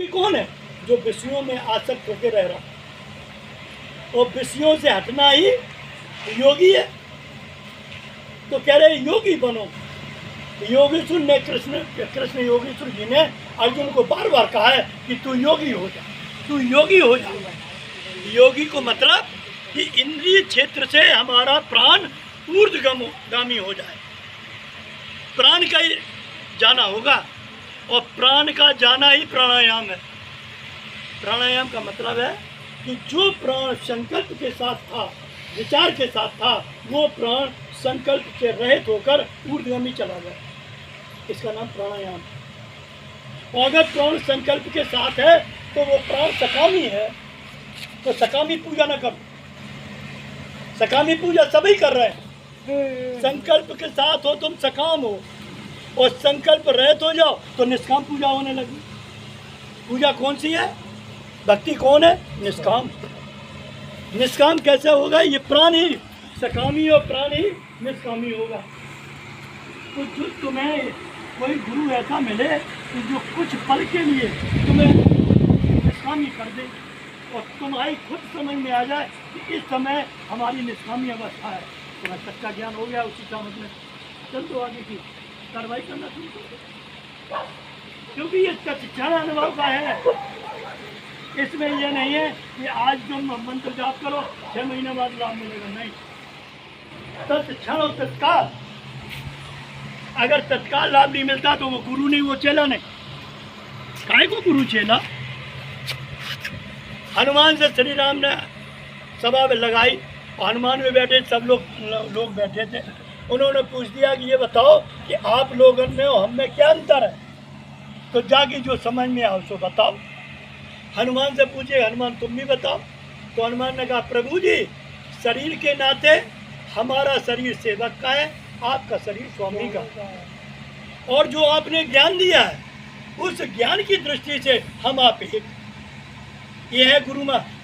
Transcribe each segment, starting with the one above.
कौन है? जो विषयों में आसक्त होकर रह रहा, और विषयों से हटना ही योगी है। तो कह रहे योगी बनो। योगेश्वर ने कृष्ण योगेश्वर जी ने अर्जुन को बार बार कहा है कि तू योगी हो जा, तू योगी हो जा। योगी को मतलब कि इंद्रिय क्षेत्र से हमारा प्राण ऊर्ध्वगामी हो जाए। प्राण का ही जाना होगा, और प्राण का जाना ही प्राणायाम है। प्राणायाम का मतलब है कि जो प्राण संकल्प के साथ था, विचार के साथ था, वो प्राण संकल्प से रहित होकर ऊर्ध्वगामी चला गया। इसका नाम प्राणायाम। और अगर प्राण संकल्प के साथ है तो वो प्राण सकामी है। तो सकामी पूजा न करो। सकामी पूजा सभी कर रहे हैं। संकल्प के साथ हो तुम सकाम हो, और संकल्प रहित हो जाओ तो निष्काम पूजा होने लगी। पूजा कौन सी है? भक्ति कौन है? निष्काम। निष्काम कैसे होगा? ये प्राण ही सकामी और प्राण ही निष्कामी होगा। तो जो तुम्हें कोई गुरु ऐसा मिले कि जो कुछ पल के लिए तुम्हें निष्कामी कर दे, और तुम्हारी खुद समझ में आ जाए कि इस समय हमारी निष्कामी अवस्था है, तुम्हें सच्चा ज्ञान हो गया। उसी समझ में चल दो आगे की कार्रवाई करना शुरू करो, क्योंकि ये तत्क्षण अनुभव का है। इसमें ये नहीं है कि आज तुम मंत्र जाप करो 6 महीने बाद लाभ मिलेगा, नहीं। तत्क्षण और तत्काल। अगर तत्काल लाभ नहीं मिलता तो वो गुरु नहीं, वो चेला नहीं। काहे को गुरु चेला? हनुमान से श्री राम ने सभा में लगाई, और हनुमान में बैठे सब लोग बैठे थे। उन्होंने पूछ दिया कि ये बताओ कि आप लोगों में और हम में क्या अंतर है? तो जाके जो समझ में आओ सो बताओ। हनुमान से पूछे, हनुमान तुम भी बताओ। तो हनुमान ने कहा, प्रभु जी, शरीर के नाते हमारा शरीर सेवक का है, आपका शरीर स्वामी का। और जो आपने ज्ञान दिया है, उस ज्ञान की दृष्टि से हम आप एक। ये है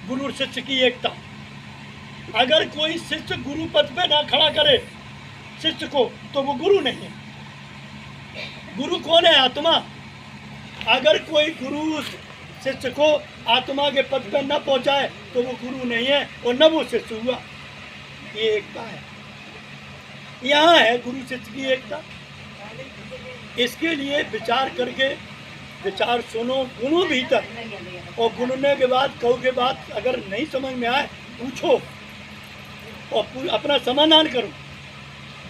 गुरु शिष्य की एकता। अगर कोई शिष्य गुरु पद पे ना खड़ा करे शिष्य को, तो वो गुरु नहीं है। गुरु कौन है? आत्मा। अगर कोई गुरु शिष्य को आत्मा के पद पर न पहुंचाए तो वो गुरु नहीं है, और न वो शिष्य हुआ। ये एकता है। यहाँ है गुरु शिष्य की एकता। इसके लिए विचार करके, विचार सुनो, गुनो भीतर, और गुनने के बाद कहो के बाद अगर नहीं समझ में आए पूछो और अपना समाधान करो।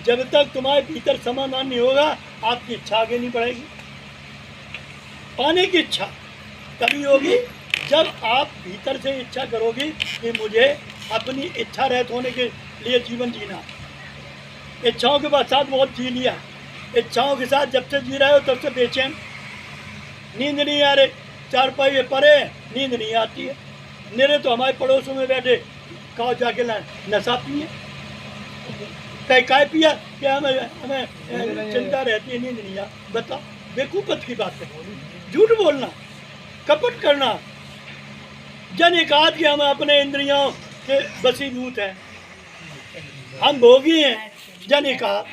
जब तक तुम्हारे भीतर समाधान नहीं होगा, आपकी इच्छा आगे नहीं बढ़ेगी। पाने की इच्छा कभी होगी जब आप भीतर से इच्छा करोगी कि मुझे अपनी इच्छा रहित होने के लिए जीवन जीना। इच्छाओं के साथ बहुत जी लिया, इच्छाओं के साथ जब से जी रहे हो तब से बेचैन, नींद नहीं आ रही, चारपाई परे नींद नहीं आती है। मेरे तो हमारे पड़ोसों में बैठे कहो जाके नशा पिए, काय पिया क्या? हमें चिंता रहती है, नींद नहीं आ। बताओ, बेकूफत की बात है। झूठ बोलना, कपट करना, जन एकाध कि हम अपने इंद्रियों के वशीभूत हैं, हम भोगी हैं, जन एकाध।